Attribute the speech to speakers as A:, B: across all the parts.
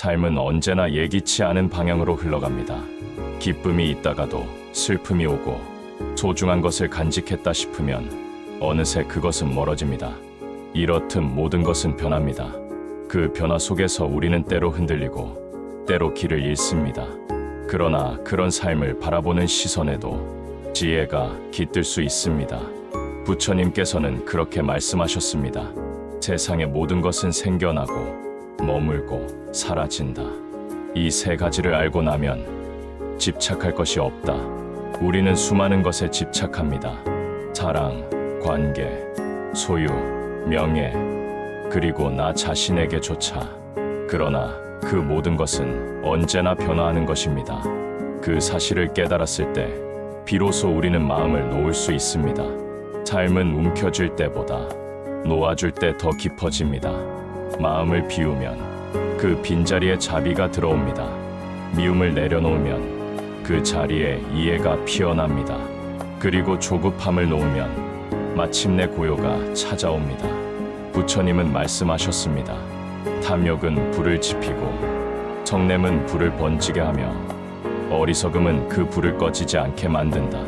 A: 삶은 언제나 예기치 않은 방향으로 흘러갑니다. 기쁨이 있다가도 슬픔이 오고 소중한 것을 간직했다 싶으면 어느새 그것은 멀어집니다. 이렇듯 모든 것은 변합니다. 그 변화 속에서 우리는 때로 흔들리고 때로 길을 잃습니다. 그러나 그런 삶을 바라보는 시선에도 지혜가 깃들 수 있습니다. 부처님께서는 그렇게 말씀하셨습니다. 세상의 모든 것은 생겨나고 머물고 사라진다. 이 세 가지를 알고 나면 집착할 것이 없다. 우리는 수많은 것에 집착합니다. 사랑, 관계, 소유, 명예, 그리고 나 자신에게조차. 그러나 그 모든 것은 언제나 변화하는 것입니다. 그 사실을 깨달았을 때 비로소 우리는 마음을 놓을 수 있습니다. 삶은 움켜쥘 때보다 놓아줄 때 더 깊어집니다. 마음을 비우면 그 빈자리에 자비가 들어옵니다. 미움을 내려놓으면 그 자리에 이해가 피어납니다. 그리고 조급함을 놓으면 마침내 고요가 찾아옵니다. 부처님은 말씀하셨습니다. 탐욕은 불을 지피고 성냄은 불을 번지게 하며 어리석음은 그 불을 꺼지지 않게 만든다.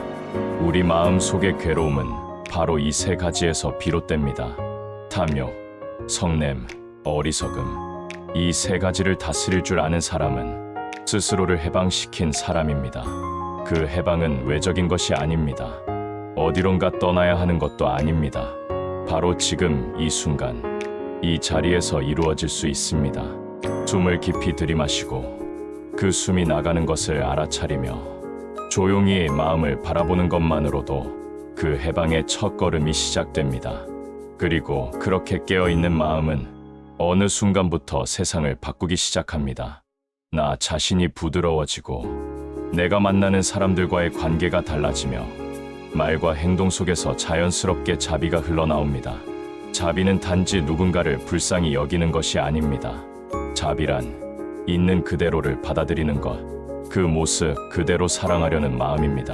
A: 우리 마음 속의 괴로움은 바로 이 세 가지에서 비롯됩니다. 탐욕, 성냄, 어리석음. 이 세 가지를 다스릴 줄 아는 사람은 스스로를 해방시킨 사람입니다. 그 해방은 외적인 것이 아닙니다. 어디론가 떠나야 하는 것도 아닙니다. 바로 지금 이 순간, 이 자리에서 이루어질 수 있습니다. 숨을 깊이 들이마시고 그 숨이 나가는 것을 알아차리며 조용히 마음을 바라보는 것만으로도 그 해방의 첫걸음이 시작됩니다. 그리고 그렇게 깨어있는 마음은 어느 순간부터 세상을 바꾸기 시작합니다. 나 자신이 부드러워지고 내가 만나는 사람들과의 관계가 달라지며 말과 행동 속에서 자연스럽게 자비가 흘러나옵니다. 자비는 단지 누군가를 불쌍히 여기는 것이 아닙니다. 자비란 있는 그대로를 받아들이는 것, 그 모습 그대로 사랑하려는 마음입니다.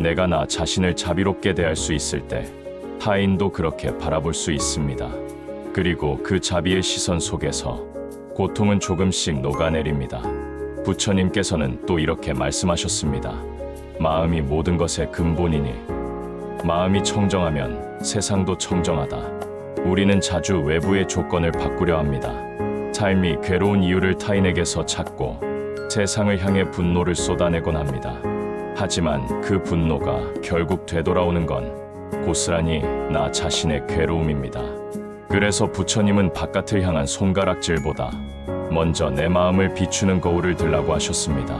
A: 내가 나 자신을 자비롭게 대할 수 있을 때 타인도 그렇게 바라볼 수 있습니다. 그리고 그 자비의 시선 속에서 고통은 조금씩 녹아내립니다. 부처님께서는 또 이렇게 말씀하셨습니다. 마음이 모든 것의 근본이니 마음이 청정하면 세상도 청정하다. 우리는 자주 외부의 조건을 바꾸려 합니다. 삶이 괴로운 이유를 타인에게서 찾고 세상을 향해 분노를 쏟아내곤 합니다. 하지만 그 분노가 결국 되돌아오는 건 고스란히 나 자신의 괴로움입니다. 그래서 부처님은 바깥을 향한 손가락질보다 먼저 내 마음을 비추는 거울을 들라고 하셨습니다.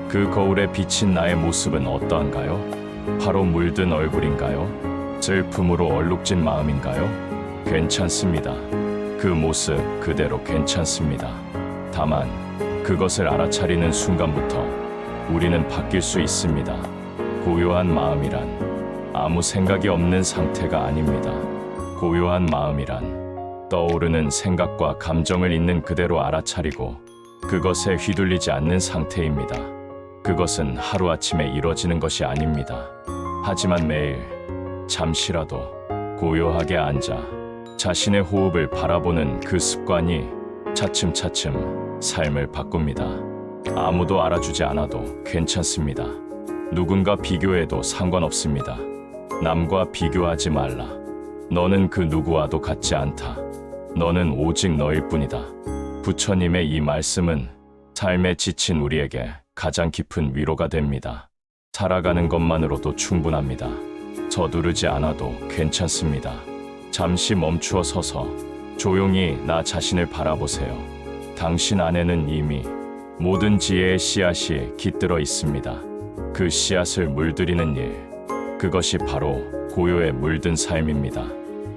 A: 그 거울에 비친 나의 모습은 어떠한가요? 바로 물든 얼굴인가요? 슬픔으로 얼룩진 마음인가요? 괜찮습니다. 그 모습 그대로 괜찮습니다. 다만 그것을 알아차리는 순간부터 우리는 바뀔 수 있습니다. 고요한 마음이란 아무 생각이 없는 상태가 아닙니다. 고요한 마음이란 떠오르는 생각과 감정을 있는 그대로 알아차리고 그것에 휘둘리지 않는 상태입니다. 그것은 하루아침에 이뤄지는 것이 아닙니다. 하지만 매일 잠시라도 고요하게 앉아 자신의 호흡을 바라보는 그 습관이 차츰차츰 삶을 바꿉니다. 아무도 알아주지 않아도 괜찮습니다. 누군가 비교해도 상관없습니다. 남과 비교하지 말라. 너는 그 누구와도 같지 않다. 너는 오직 너일 뿐이다. 부처님의 이 말씀은 삶에 지친 우리에게 가장 깊은 위로가 됩니다. 살아가는 것만으로도 충분합니다. 서두르지 않아도 괜찮습니다. 잠시 멈추어 서서 조용히 나 자신을 바라보세요. 당신 안에는 이미 모든 지혜의 씨앗이 깃들어 있습니다. 그 씨앗을 물들이는 일, 그것이 바로 고요에 물든 삶입니다.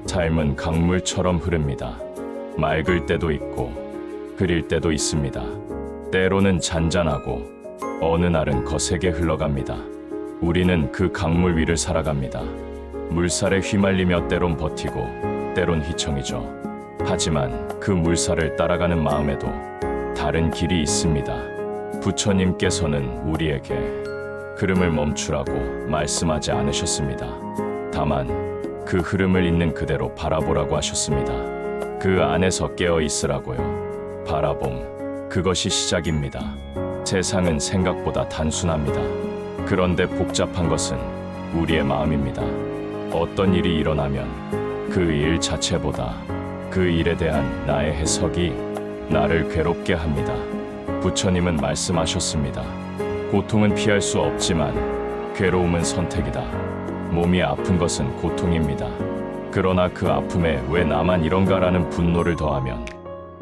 A: 삶은 강물처럼 흐릅니다. 맑을 때도 있고 흐릴 때도 있습니다. 때로는 잔잔하고 어느 날은 거세게 흘러갑니다. 우리는 그 강물 위를 살아갑니다. 물살에 휘말리며 때론 버티고 때론 휘청이죠. 하지만 그 물살을 따라가는 마음에도 다른 길이 있습니다. 부처님께서는 우리에게 흐름을 멈추라고 말씀하지 않으셨습니다. 다만 그 흐름을 있는 그대로 바라보라고 하셨습니다. 그 흐름을 있는 그대로 바라보라고 하셨습니다. 그 안에서 깨어 있으라고요. 바라봄, 그것이 시작입니다. 세상은 생각보다 단순합니다. 그런데 복잡한 것은 우리의 마음입니다. 어떤 일이 일어나면 그 일 자체보다 그 일에 대한 나의 해석이 나를 괴롭게 합니다. 부처님은 말씀하셨습니다. 고통은 피할 수 없지만 괴로움은 선택이다. 몸이 아픈 것은 고통입니다. 그러나 그 아픔에 왜 나만 이런가라는 분노를 더하면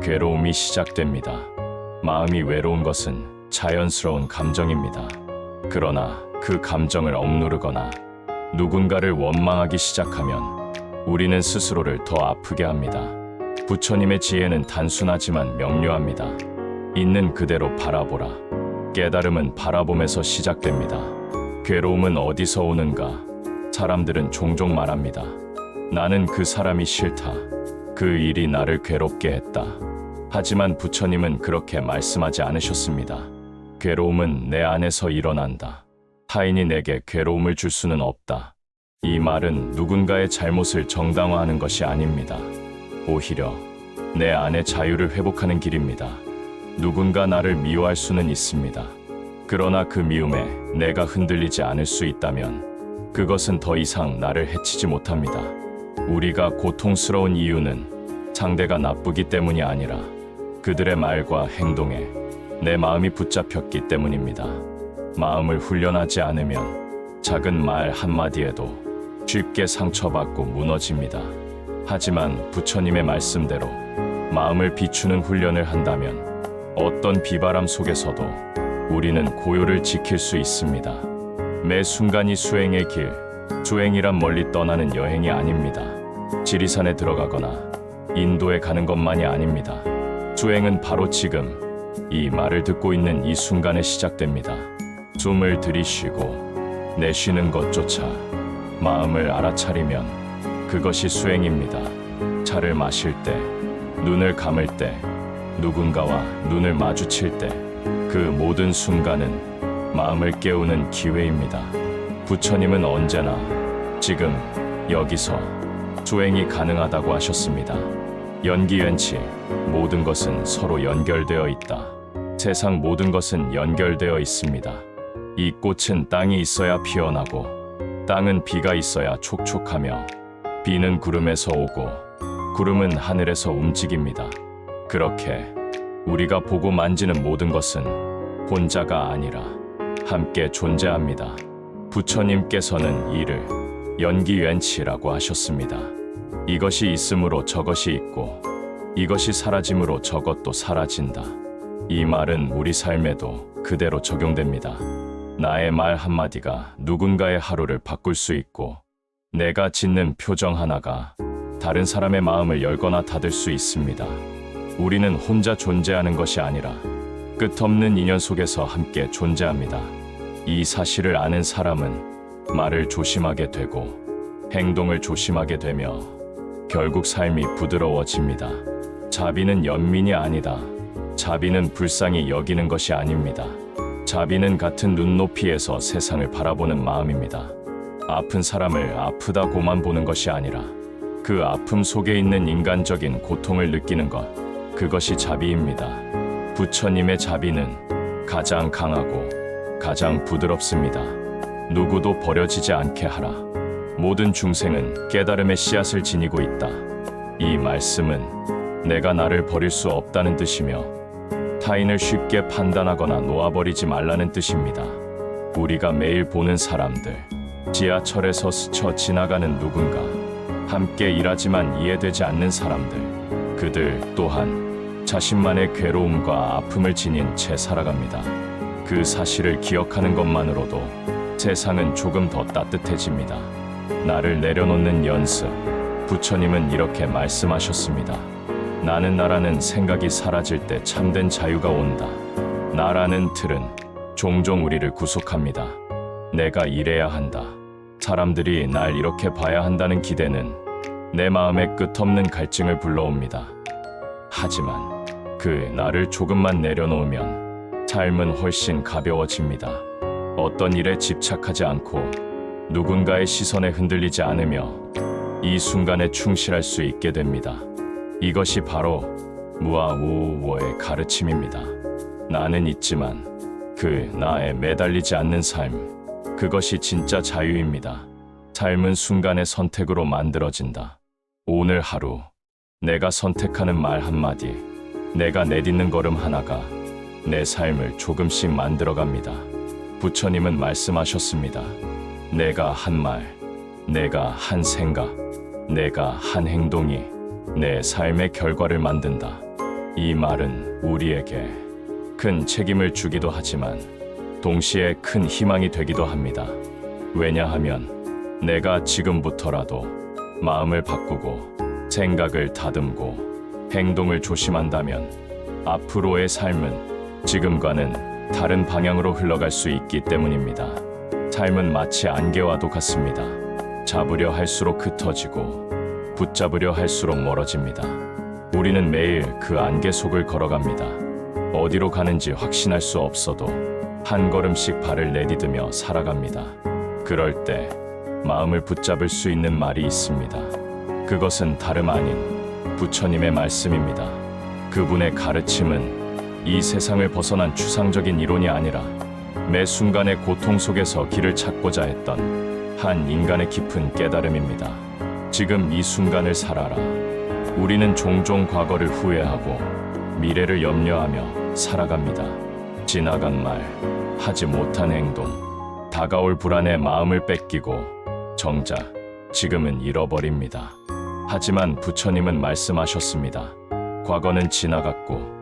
A: 괴로움이 시작됩니다. 마음이 외로운 것은 자연스러운 감정입니다. 그러나 그 감정을 억누르거나 누군가를 원망하기 시작하면 우리는 스스로를 더 아프게 합니다. 부처님의 지혜는 단순하지만 명료합니다. 있는 그대로 바라보라. 깨달음은 바라봄에서 시작됩니다. 괴로움은 어디서 오는가? 사람들은 종종 말합니다. 나는 그 사람이 싫다. 그 일이 나를 괴롭게 했다. 하지만 부처님은 그렇게 말씀하지 않으셨습니다. 괴로움은 내 안에서 일어난다. 타인이 내게 괴로움을 줄 수는 없다. 이 말은 누군가의 잘못을 정당화하는 것이 아닙니다. 오히려 내 안의 자유를 회복하는 길입니다. 누군가 나를 미워할 수는 있습니다. 그러나 그 미움에 내가 흔들리지 않을 수 있다면 그것은 더 이상 나를 해치지 못합니다. 우리가 고통스러운 이유는 상대가 나쁘기 때문이 아니라 그들의 말과 행동에 내 마음이 붙잡혔기 때문입니다. 마음을 훈련하지 않으면 작은 말 한마디에도 쉽게 상처받고 무너집니다. 하지만 부처님의 말씀대로 마음을 비추는 훈련을 한다면 어떤 비바람 속에서도 우리는 고요를 지킬 수 있습니다. 매 순간이 수행의 길, 수행이란 멀리 떠나는 여행이 아닙니다. 지리산에 들어가거나 인도에 가는 것만이 아닙니다. 수행은 바로 지금 이 말을 듣고 있는 이 순간에 시작됩니다. 숨을 들이쉬고 내쉬는 것조차 마음을 알아차리면 그것이 수행입니다. 차를 마실 때, 눈을 감을 때, 누군가와 눈을 마주칠 때 그 모든 순간은 마음을 깨우는 기회입니다. 부처님은 언제나 지금 여기서 수행이 가능하다고 하셨습니다. 연기연치 모든 것은 서로 연결되어 있다. 세상 모든 것은 연결되어 있습니다. 이 꽃은 땅이 있어야 피어나고 땅은 비가 있어야 촉촉하며 비는 구름에서 오고 구름은 하늘에서 움직입니다. 그렇게 우리가 보고 만지는 모든 것은 혼자가 아니라 함께 존재합니다. 부처님께서는 이를 연기연치라고 하셨습니다. 이것이 있음으로 저것이 있고 이것이 사라짐으로 저것도 사라진다. 이 말은 우리 삶에도 그대로 적용됩니다. 나의 말 한마디가 누군가의 하루를 바꿀 수 있고 내가 짓는 표정 하나가 다른 사람의 마음을 열거나 닫을 수 있습니다. 우리는 혼자 존재하는 것이 아니라 끝없는 인연 속에서 함께 존재합니다. 이 사실을 아는 사람은 말을 조심하게 되고 행동을 조심하게 되며 결국 삶이 부드러워집니다. 자비는 연민이 아니다. 자비는 불쌍히 여기는 것이 아닙니다. 자비는 같은 눈높이에서 세상을 바라보는 마음입니다. 아픈 사람을 아프다고만 보는 것이 아니라 그 아픔 속에 있는 인간적인 고통을 느끼는 것, 그것이 자비입니다. 부처님의 자비는 가장 강하고 가장 부드럽습니다. 누구도 버려지지 않게 하라. 모든 중생은 깨달음의 씨앗을 지니고 있다. 이 말씀은 내가 나를 버릴 수 없다는 뜻이며 타인을 쉽게 판단하거나 놓아버리지 말라는 뜻입니다. 우리가 매일 보는 사람들, 지하철에서 스쳐 지나가는 누군가, 함께 일하지만 이해되지 않는 사람들, 그들 또한 자신만의 괴로움과 아픔을 지닌 채 살아갑니다. 그 사실을 기억하는 것만으로도 세상은 조금 더 따뜻해집니다. 나를 내려놓는 연습. 부처님은 이렇게 말씀하셨습니다. 나는 나라는 생각이 사라질 때 참된 자유가 온다. 나라는 틀은 종종 우리를 구속합니다. 내가 이래야 한다. 사람들이 날 이렇게 봐야 한다는 기대는 내 마음에 끝없는 갈증을 불러옵니다. 하지만 그 나를 조금만 내려놓으면 삶은 훨씬 가벼워집니다. 어떤 일에 집착하지 않고 누군가의 시선에 흔들리지 않으며 이 순간에 충실할 수 있게 됩니다. 이것이 바로 무아우오의 가르침입니다. 나는 있지만 그 나에 매달리지 않는 삶, 그것이 진짜 자유입니다. 삶은 순간의 선택으로 만들어진다. 오늘 하루 내가 선택하는 말 한마디, 내가 내딛는 걸음 하나가 내 삶을 조금씩 만들어갑니다. 부처님은 말씀하셨습니다. 내가 한 말, 내가 한 생각, 내가 한 행동이 내 삶의 결과를 만든다. 이 말은 우리에게 큰 책임을 주기도 하지만 동시에 큰 희망이 되기도 합니다. 왜냐하면 내가 지금부터라도 마음을 바꾸고 생각을 다듬고 행동을 조심한다면 앞으로의 삶은 지금과는 다른 방향으로 흘러갈 수 있기 때문입니다. 삶은 마치 안개와도 같습니다. 잡으려 할수록 흩어지고 붙잡으려 할수록 멀어집니다. 우리는 매일 그 안개 속을 걸어갑니다. 어디로 가는지 확신할 수 없어도 한 걸음씩 발을 내디디며 살아갑니다. 그럴 때 마음을 붙잡을 수 있는 말이 있습니다. 그것은 다름 아닌 부처님의 말씀입니다. 그분의 가르침은 이 세상을 벗어난 추상적인 이론이 아니라 매 순간의 고통 속에서 길을 찾고자 했던 한 인간의 깊은 깨달음입니다. 지금 이 순간을 살아라. 우리는 종종 과거를 후회하고 미래를 염려하며 살아갑니다. 지나간 말, 하지 못한 행동, 다가올 불안에 마음을 뺏기고 정작 지금은 잃어버립니다. 하지만 부처님은 말씀하셨습니다. 과거는 지나갔고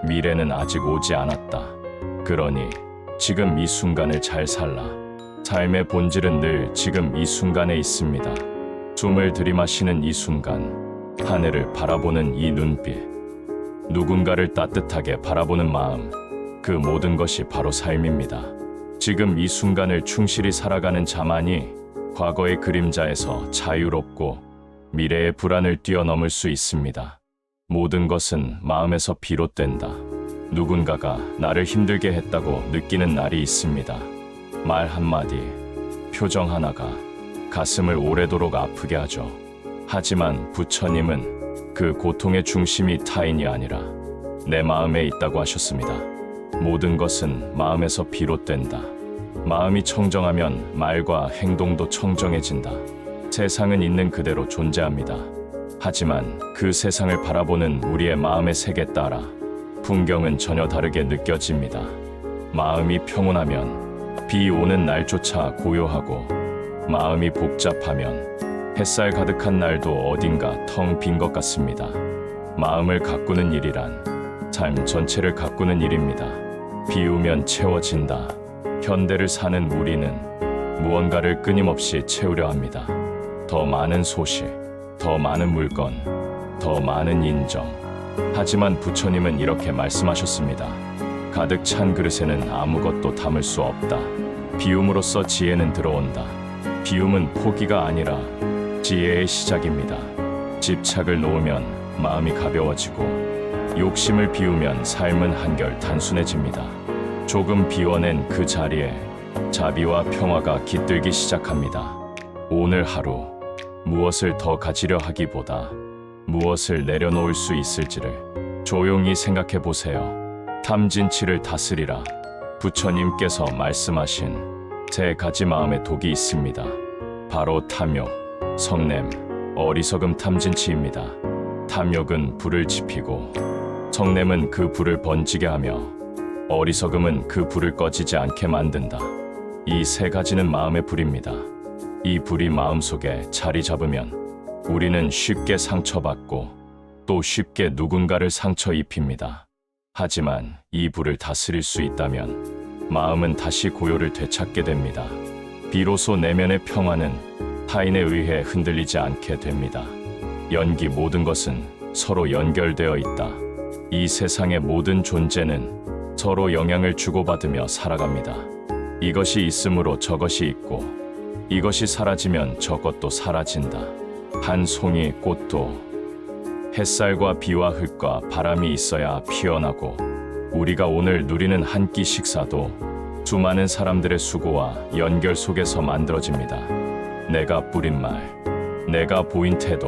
A: 미래는 아직 오지 않았다. 그러니 지금 이 순간을 잘 살라. 삶의 본질은 늘 지금 이 순간에 있습니다. 숨을 들이마시는 이 순간, 하늘을 바라보는 이 눈빛, 누군가를 따뜻하게 바라보는 마음, 그 모든 것이 바로 삶입니다. 지금 이 순간을 충실히 살아가는 자만이 과거의 그림자에서 자유롭고 미래의 불안을 뛰어넘을 수 있습니다. 모든 것은 마음에서 비롯된다. 누군가가 나를 힘들게 했다고 느끼는 날이 있습니다. 말 한마디, 표정 하나가 가슴을 오래도록 아프게 하죠. 하지만 부처님은 그 고통의 중심이 타인이 아니라 내 마음에 있다고 하셨습니다. 모든 것은 마음에서 비롯된다. 마음이 청정하면 말과 행동도 청정해진다. 세상은 있는 그대로 존재합니다. 하지만 그 세상을 바라보는 우리의 마음의 색에 따라 풍경은 전혀 다르게 느껴집니다. 마음이 평온하면 비 오는 날조차 고요하고, 마음이 복잡하면 햇살 가득한 날도 어딘가 텅 빈 것 같습니다. 마음을 가꾸는 일이란 삶 전체를 가꾸는 일입니다. 비우면 채워진다. 현대를 사는 우리는 무언가를 끊임없이 채우려 합니다. 더 많은 소식, 더 많은 물건, 더 많은 인정. 하지만 부처님은 이렇게 말씀하셨습니다. 가득 찬 그릇에는 아무것도 담을 수 없다. 비움으로써 지혜는 들어온다. 비움은 포기가 아니라 지혜의 시작입니다. 집착을 놓으면 마음이 가벼워지고, 욕심을 비우면 삶은 한결 단순해집니다. 조금 비워낸 그 자리에 자비와 평화가 깃들기 시작합니다. 오늘 하루 무엇을 더 가지려 하기보다 무엇을 내려놓을 수 있을지를 조용히 생각해 보세요. 탐진치를 다스리라. 부처님께서 말씀하신 세 가지 마음의 독이 있습니다. 바로 탐욕, 성냄, 어리석음 탐진치입니다. 탐욕은 불을 지피고, 성냄은 그 불을 번지게 하며, 어리석음은 그 불을 꺼지지 않게 만든다. 이 세 가지는 마음의 불입니다. 이 불이 마음속에 자리 잡으면 우리는 쉽게 상처받고 또 쉽게 누군가를 상처 입힙니다. 하지만 이 불을 다스릴 수 있다면 마음은 다시 고요를 되찾게 됩니다. 비로소 내면의 평화는 타인에 의해 흔들리지 않게 됩니다. 연기 모든 것은 서로 연결되어 있다. 이 세상의 모든 존재는 서로 영향을 주고받으며 살아갑니다. 이것이 있으므로 저것이 있고, 이것이 사라지면 저것도 사라진다. 한 송이 꽃도 햇살과 비와 흙과 바람이 있어야 피어나고, 우리가 오늘 누리는 한 끼 식사도 수많은 사람들의 수고와 연결 속에서 만들어집니다. 내가 뿌린 말, 내가 보인 태도,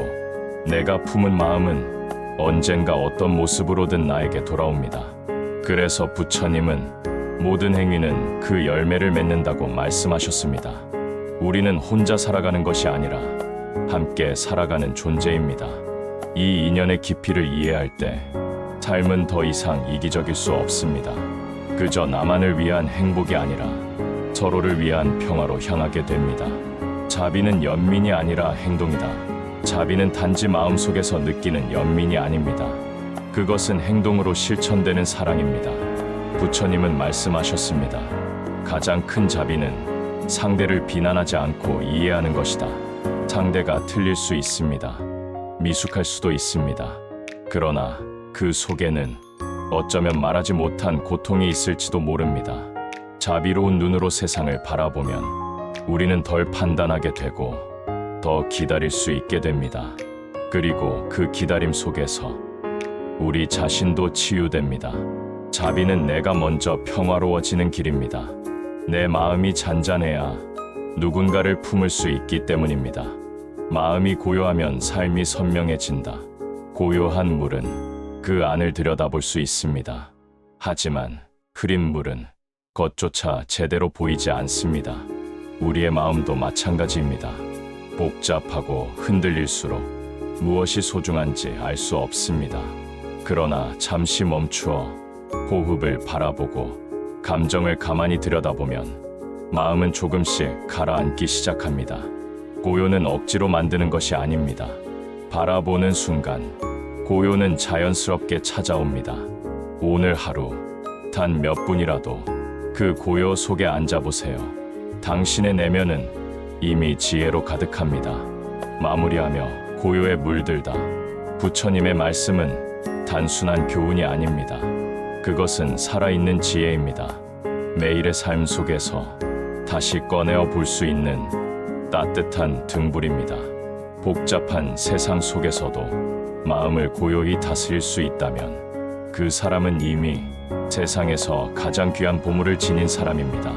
A: 내가 품은 마음은 언젠가 어떤 모습으로든 나에게 돌아옵니다. 그래서 부처님은 모든 행위는 그 열매를 맺는다고 말씀하셨습니다. 우리는 혼자 살아가는 것이 아니라 함께 살아가는 존재입니다. 이 인연의 깊이를 이해할 때 삶은 더 이상 이기적일 수 없습니다. 그저 나만을 위한 행복이 아니라 서로를 위한 평화로 향하게 됩니다. 자비는 연민이 아니라 행동이다. 자비는 단지 마음속에서 느끼는 연민이 아닙니다. 그것은 행동으로 실천되는 사랑입니다. 부처님은 말씀하셨습니다. 가장 큰 자비는 상대를 비난하지 않고 이해하는 것이다. 상대가 틀릴 수 있습니다. 미숙할 수도 있습니다. 그러나 그 속에는 어쩌면 말하지 못한 고통이 있을지도 모릅니다. 자비로운 눈으로 세상을 바라보면 우리는 덜 판단하게 되고 더 기다릴 수 있게 됩니다. 그리고 그 기다림 속에서 우리 자신도 치유됩니다. 자비는 내가 먼저 평화로워지는 길입니다. 내 마음이 잔잔해야 누군가를 품을 수 있기 때문입니다. 마음이 고요하면 삶이 선명해진다. 고요한 물은 그 안을 들여다볼 수 있습니다. 하지만 흐린 물은 겉조차 제대로 보이지 않습니다. 우리의 마음도 마찬가지입니다. 복잡하고 흔들릴수록 무엇이 소중한지 알 수 없습니다. 그러나 잠시 멈추어 호흡을 바라보고 감정을 가만히 들여다보면 마음은 조금씩 가라앉기 시작합니다. 고요는 억지로 만드는 것이 아닙니다. 바라보는 순간 고요는 자연스럽게 찾아옵니다. 오늘 하루 단 몇 분이라도 그 고요 속에 앉아보세요. 당신의 내면은 이미 지혜로 가득합니다. 마무리하며 고요에 물들다. 부처님의 말씀은 단순한 교훈이 아닙니다. 그것은 살아있는 지혜입니다. 매일의 삶 속에서 다시 꺼내어 볼 수 있는 따뜻한 등불입니다. 복잡한 세상 속에서도 마음을 고요히 다스릴 수 있다면 그 사람은 이미 세상에서 가장 귀한 보물을 지닌 사람입니다.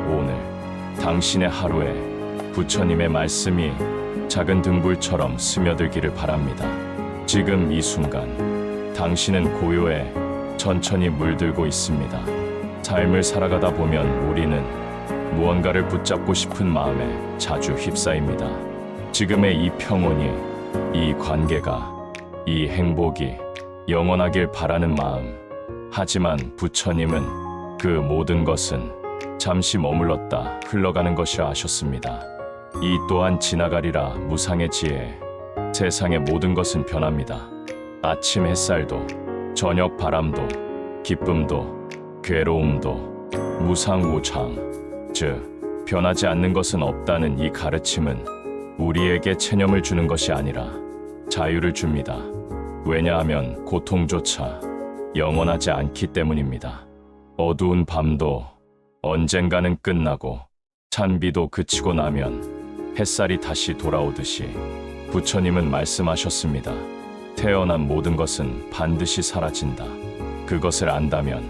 A: 오늘 당신의 하루에 부처님의 말씀이 작은 등불처럼 스며들기를 바랍니다. 지금 이 순간 당신은 고요에 천천히 물들고 있습니다. 삶을 살아가다 보면 우리는 무언가를 붙잡고 싶은 마음에 자주 휩싸입니다. 지금의 이 평온이, 이 관계가, 이 행복이 영원하길 바라는 마음. 하지만 부처님은 그 모든 것은 잠시 머물렀다 흘러가는 것이라 하셨습니다. 이 또한 지나가리라 무상의 지혜. 세상의 모든 것은 변합니다. 아침 햇살도, 저녁 바람도, 기쁨도, 괴로움도 무상우常. 즉, 변하지 않는 것은 없다는 이 가르침은 우리에게 체념을 주는 것이 아니라 자유를 줍니다. 왜냐하면 고통조차 영원하지 않기 때문입니다. 어두운 밤도 언젠가는 끝나고 찬비도 그치고 나면 햇살이 다시 돌아오듯이 부처님은 말씀하셨습니다. 태어난 모든 것은 반드시 사라진다. 그것을 안다면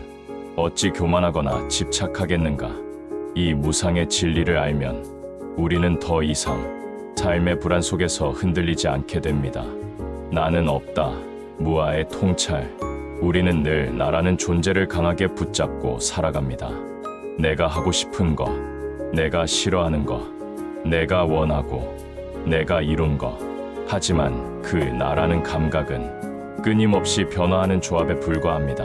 A: 어찌 교만하거나 집착하겠는가? 이 무상의 진리를 알면 우리는 더 이상 삶의 불안 속에서 흔들리지 않게 됩니다. 나는 없다. 무아의 통찰. 우리는 늘 나라는 존재를 강하게 붙잡고 살아갑니다. 내가 하고 싶은 거, 내가 싫어하는 거, 내가 원하고, 내가 이룬 거. 하지만 그 나라는 감각은 끊임없이 변화하는 조합에 불과합니다.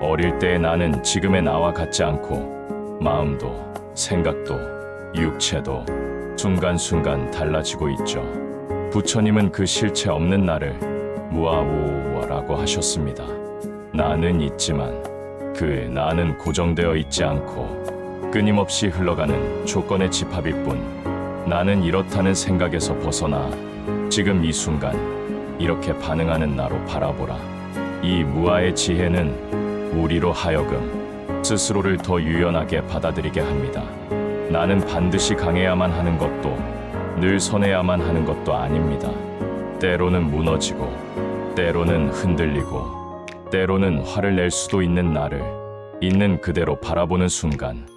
A: 어릴 때의 나는 지금의 나와 같지 않고 마음도, 생각도, 육체도 순간순간 달라지고 있죠. 부처님은 그 실체 없는 나를 무아우라고 하셨습니다. 나는 있지만 그 나는 고정되어 있지 않고 끊임없이 흘러가는 조건의 집합일 뿐. 나는 이렇다는 생각에서 벗어나 지금 이 순간 이렇게 반응하는 나로 바라보라. 이 무아의 지혜는 우리로 하여금 스스로를 더 유연하게 받아들이게 합니다. 나는 반드시 강해야만 하는 것도 늘 선해야만 하는 것도 아닙니다. 때로는 무너지고 때로는 흔들리고 때로는 화를 낼 수도 있는 나를 있는 그대로 바라보는 순간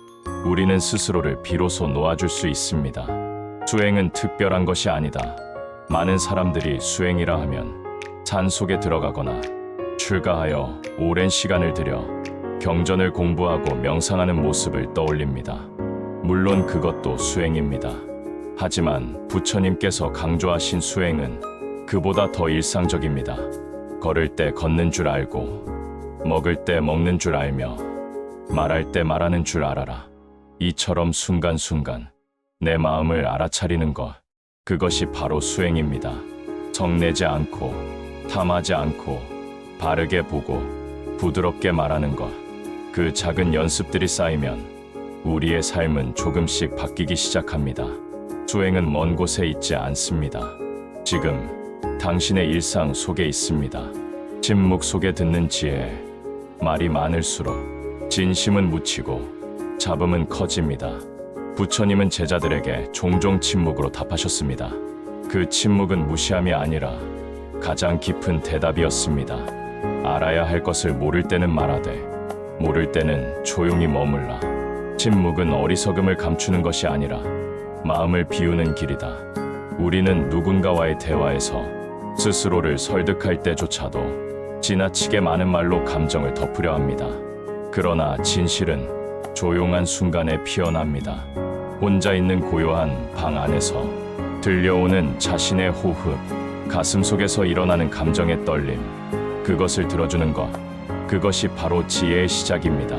A: 우리는 스스로를 비로소 놓아줄 수 있습니다. 수행은 특별한 것이 아니다. 많은 사람들이 수행이라 하면 산 속에 들어가거나 출가하여 오랜 시간을 들여 경전을 공부하고 명상하는 모습을 떠올립니다. 물론 그것도 수행입니다. 하지만 부처님께서 강조하신 수행은 그보다 더 일상적입니다. 걸을 때 걷는 줄 알고, 먹을 때 먹는 줄 알며, 말할 때 말하는 줄 알아라. 이처럼 순간순간 내 마음을 알아차리는 것, 그것이 바로 수행입니다. 성내지 않고, 탐하지 않고, 바르게 보고, 부드럽게 말하는 것, 그 작은 연습들이 쌓이면 우리의 삶은 조금씩 바뀌기 시작합니다. 수행은 먼 곳에 있지 않습니다. 지금 당신의 일상 속에 있습니다. 침묵 속에 듣는 지혜, 말이 많을수록 진심은 묻히고 잡음은 커집니다. 부처님은 제자들에게 종종 침묵으로 답하셨습니다. 그 침묵은 무시함이 아니라 가장 깊은 대답이었습니다. 알아야 할 것을 모를 때는 말하되, 모를 때는 조용히 머물라. 침묵은 어리석음을 감추는 것이 아니라 마음을 비우는 길이다. 우리는 누군가와의 대화에서 스스로를 설득할 때조차도 지나치게 많은 말로 감정을 덮으려 합니다. 그러나 진실은 조용한 순간에 피어납니다. 혼자 있는 고요한 방 안에서 들려오는 자신의 호흡, 가슴 속에서 일어나는 감정의 떨림, 그것을 들어주는 것, 그것이 바로 지혜의 시작입니다.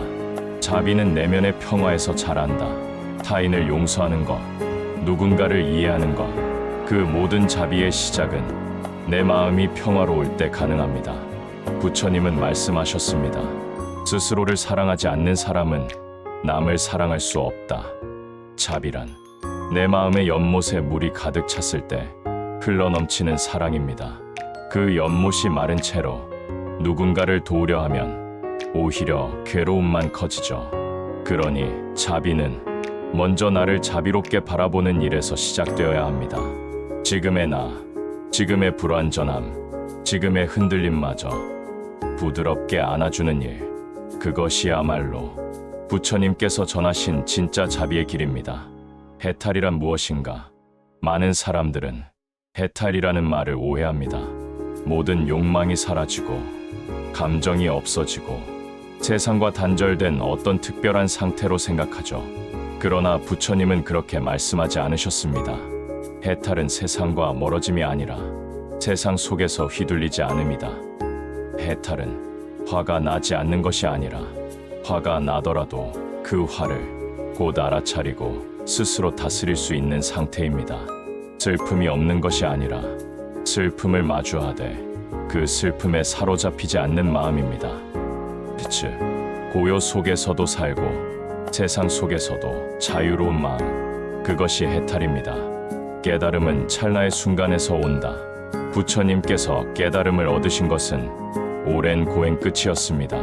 A: 자비는 내면의 평화에서 자란다. 타인을 용서하는 것, 누군가를 이해하는 것, 그 모든 자비의 시작은 내 마음이 평화로울 때 가능합니다. 부처님은 말씀하셨습니다. 스스로를 사랑하지 않는 사람은 남을 사랑할 수 없다. 자비란 내 마음의 연못에 물이 가득 찼을 때 흘러넘치는 사랑입니다. 그 연못이 마른 채로 누군가를 도우려 하면 오히려 괴로움만 커지죠. 그러니 자비는 먼저 나를 자비롭게 바라보는 일에서 시작되어야 합니다. 지금의 나, 지금의 불완전함, 지금의 흔들림마저 부드럽게 안아주는 일, 그것이야말로 부처님께서 전하신 진짜 자비의 길입니다. 해탈이란 무엇인가? 많은 사람들은 해탈이라는 말을 오해합니다. 모든 욕망이 사라지고, 감정이 없어지고, 세상과 단절된 어떤 특별한 상태로 생각하죠. 그러나 부처님은 그렇게 말씀하지 않으셨습니다. 해탈은 세상과 멀어짐이 아니라 세상 속에서 휘둘리지 않음이다. 해탈은 화가 나지 않는 것이 아니라 화가 나더라도 그 화를 곧 알아차리고 스스로 다스릴 수 있는 상태입니다. 슬픔이 없는 것이 아니라 슬픔을 마주하되 그 슬픔에 사로잡히지 않는 마음입니다. 즉, 고요 속에서도 살고 세상 속에서도 자유로운 마음, 그것이 해탈입니다. 깨달음은 찰나의 순간에서 온다. 부처님께서 깨달음을 얻으신 것은 오랜 고행 끝이었습니다.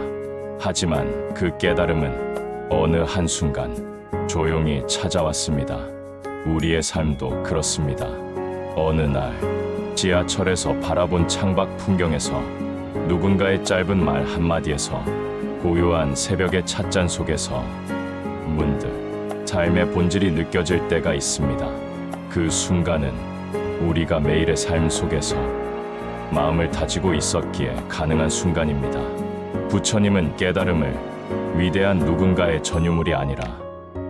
A: 하지만 그 깨달음은 어느 한순간 조용히 찾아왔습니다. 우리의 삶도 그렇습니다. 어느 날 지하철에서 바라본 창밖 풍경에서 누군가의 짧은 말 한마디에서 고요한 새벽의 찻잔 속에서 문득 삶의 본질이 느껴질 때가 있습니다. 그 순간은 우리가 매일의 삶 속에서 마음을 다지고 있었기에 가능한 순간입니다. 부처님은 깨달음을 위대한 누군가의 전유물이 아니라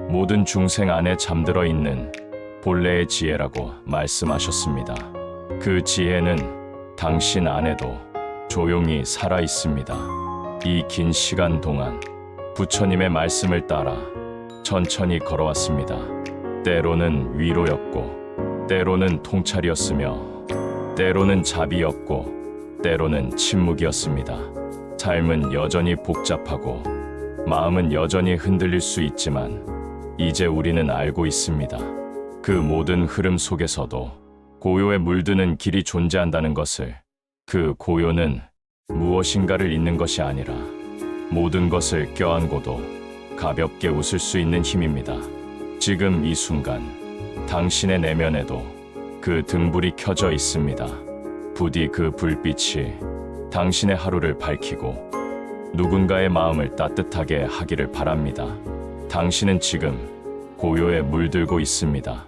A: 모든 중생 안에 잠들어 있는 본래의 지혜라고 말씀하셨습니다. 그 지혜는 당신 안에도 조용히 살아 있습니다. 이 긴 시간 동안 부처님의 말씀을 따라 천천히 걸어왔습니다. 때로는 위로였고, 때로는 통찰이었으며, 때로는 자비였고, 때로는 침묵이었습니다. 삶은 여전히 복잡하고, 마음은 여전히 흔들릴 수 있지만, 이제 우리는 알고 있습니다. 그 모든 흐름 속에서도 고요에 물드는 길이 존재한다는 것을. 그 고요는 무엇인가를 잇는 것이 아니라 모든 것을 껴안고도 가볍게 웃을 수 있는 힘입니다. 지금 이 순간 당신의 내면에도 그 등불이 켜져 있습니다. 부디 그 불빛이 당신의 하루를 밝히고 누군가의 마음을 따뜻하게 하기를 바랍니다. 당신은 지금 고요에 물들고 있습니다.